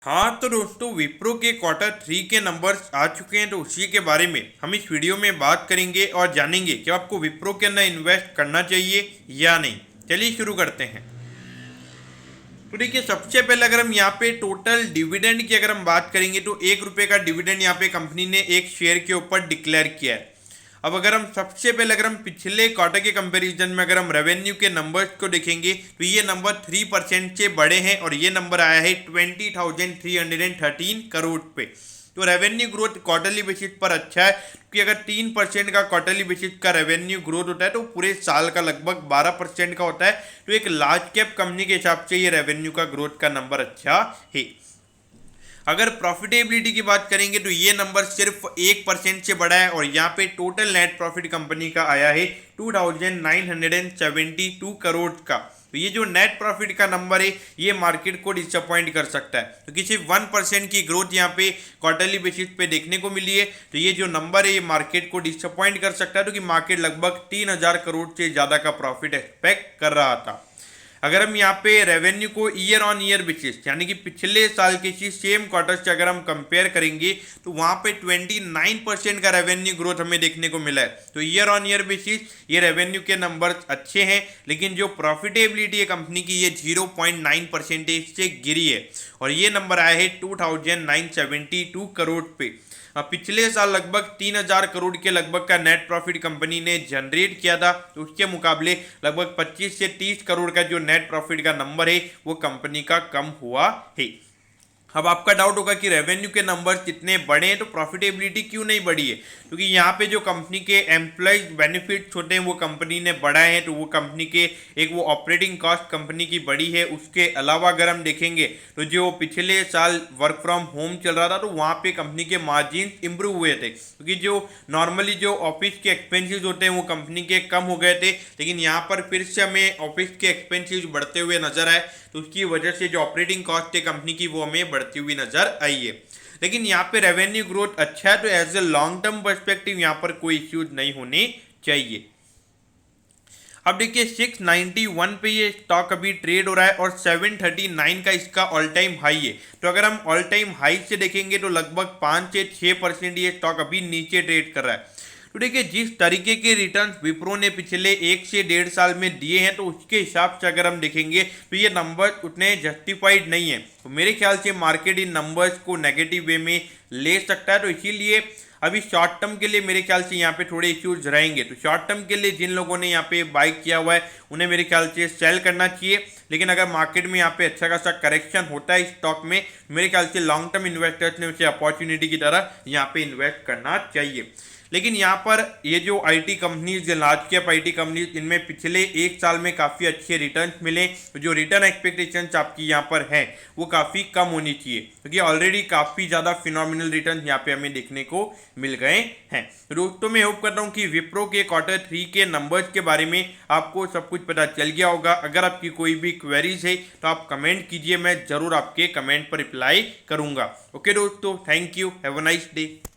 हाँ तो दोस्तों, विप्रो के क्वार्टर 3 के नंबर्स आ चुके हैं, तो उसी के बारे में हम इस वीडियो में बात करेंगे और जानेंगे कि आपको विप्रो के अंदर इन्वेस्ट करना चाहिए या नहीं। चलिए शुरू करते हैं। तो देखिए, सबसे पहले अगर हम यहाँ पे टोटल डिविडेंड की अगर हम बात करेंगे तो ₹1 का डिविडेंड यहाँ पे कंपनी ने एक शेयर के ऊपर डिक्लेयर किया है। अब अगर हम सबसे पहले अगर हम पिछले क्वार्टर के कंपैरिजन में अगर हम रेवेन्यू के नंबर्स को देखेंगे तो ये नंबर 3% से बड़े हैं और ये नंबर आया है 20,313 करोड़ पे। तो रेवेन्यू ग्रोथ क्वार्टरली बेसिस पर अच्छा है, क्योंकि अगर 3% का क्वार्टरली बेसिस का रेवेन्यू ग्रोथ होता है तो पूरे साल का लगभग 12% का होता है। तो एक लार्ज कैप कंपनी के हिसाब से ये रेवेन्यू का ग्रोथ का नंबर अच्छा है। अगर प्रॉफिटेबिलिटी की बात करेंगे तो ये नंबर सिर्फ 1% से बड़ा है और यहाँ पे टोटल नेट प्रॉफिट कंपनी का आया है 2,972 करोड़ का। तो ये जो नेट प्रॉफिट का नंबर है ये मार्केट को डिसअपॉइंट कर सकता है, क्योंकि सिर्फ 1% की ग्रोथ यहाँ पे क्वार्टरली बेसिस पे देखने को मिली है। तो ये जो नंबर है ये मार्केट को डिसअपॉइंट कर सकता है, क्योंकि मार्केट लगभग 3,000 करोड़ से ज़्यादा का प्रॉफिट एक्सपेक्ट कर रहा था। अगर हम यहाँ पे रेवेन्यू को ईयर ऑन ईयर बेसिस यानी कि पिछले साल के इसी सेम क्वार्टर से अगर हम कंपेयर करेंगे तो वहाँ पे 29% का रेवेन्यू ग्रोथ हमें देखने को मिला है। तो ईयर ऑन ईयर बेसिस ये रेवेन्यू के नंबर अच्छे हैं, लेकिन जो प्रॉफिटेबिलिटी है कंपनी की ये 0.9% से गिरी है और ये नंबर आया है 2,972 करोड़ पे। पिछले साल लगभग 3,000 करोड़ के लगभग का नेट प्रॉफिट कंपनी ने जनरेट किया था, तो उसके मुकाबले लगभग 25 से 30 करोड़ का जो नेट प्रॉफिट का नंबर है वो कंपनी का कम हुआ है। अब आपका डाउट होगा कि रेवेन्यू के नंबर्स इतने बड़े हैं तो प्रॉफिटेबिलिटी क्यों नहीं बढ़ी है, क्योंकि यहाँ पे जो कंपनी के एम्प्लॉयज बेनिफिट्स होते हैं वो कंपनी ने बढ़ाए हैं। तो वो कंपनी के एक वो ऑपरेटिंग कॉस्ट कंपनी की बढ़ी है। उसके अलावा अगर हम देखेंगे तो जो पिछले साल वर्क फ्रॉम होम चल रहा था तो वहाँ पे कंपनी के मार्जिन इंप्रूव हुए थे, क्योंकि जो नॉर्मली जो ऑफिस के एक्सपेंसेस होते हैं वो कंपनी के कम हो गए थे, लेकिन यहाँ पर फिर से हमें ऑफिस के एक्सपेंसेस बढ़ते हुए नजर आए। तो उसकी वजह से जो ऑपरेटिंग कॉस्ट है कंपनी की वो हमें बढ़ती हुई नजर आई है। लेकिन यहाँ पे रेवेन्यू ग्रोथ अच्छा है, तो as a long term perspective यहाँ पर कोई इश्यूज नहीं होने चाहिए। अब देखिए 691 पे ये स्टॉक अभी ट्रेड हो रहा है और 739 का इसका ऑल टाइम हाई है। तो अगर हम ऑल टाइम हाई से देखेंगे तो लगभग 5 से 6% ये स्टॉक अभी नीचे ट्रेड कर रहा है। तो देखिए, जिस तरीके के रिटर्न्स विप्रो ने पिछले 1 से 1.5 साल में दिए हैं तो उसके हिसाब से अगर हम देखेंगे तो ये नंबर्स उतने जस्टिफाइड नहीं है। तो मेरे ख्याल से मार्केट इन नंबर्स को नेगेटिव वे में ले सकता है। तो इसीलिए अभी शॉर्ट टर्म के लिए मेरे ख्याल से यहाँ पे थोड़े इश्यूज रहेंगे। तो शॉर्ट टर्म के लिए जिन लोगों ने यहाँ पे बाई किया हुआ है उन्हें मेरे ख्याल से सेल करना चाहिए। लेकिन अगर मार्केट में यहाँ पे अच्छा खासा करेक्शन होता है स्टॉक में, मेरे ख्याल से लॉन्ग टर्म इन्वेस्टर्स ने उसे अपॉर्चुनिटी की तरह यहाँ पे इन्वेस्ट करना चाहिए। लेकिन यहाँ पर ये जो IT companies, large cap IT companies, इनमें पिछले 1 साल में काफ़ी अच्छे रिटर्न्स मिले। जो रिटर्न एक्सपेक्टेशंस आपकी यहाँ पर हैं वो काफ़ी कम होनी चाहिए, क्योंकि ऑलरेडी काफ़ी ज़्यादा फिनोमिनल रिटर्न यहाँ पे हमें देखने को मिल गए हैं। तो दोस्तों, मैं होप करता हूँ कि विप्रो के क्वार्टर 3 के नंबर्स के बारे में आपको सब कुछ पता चल गया होगा। अगर आपकी कोई भी क्वेरीज है तो आप कमेंट कीजिए, मैं ज़रूर आपके कमेंट पर रिप्लाई करूँगा। ओके दोस्तों, thank you, have a nice day.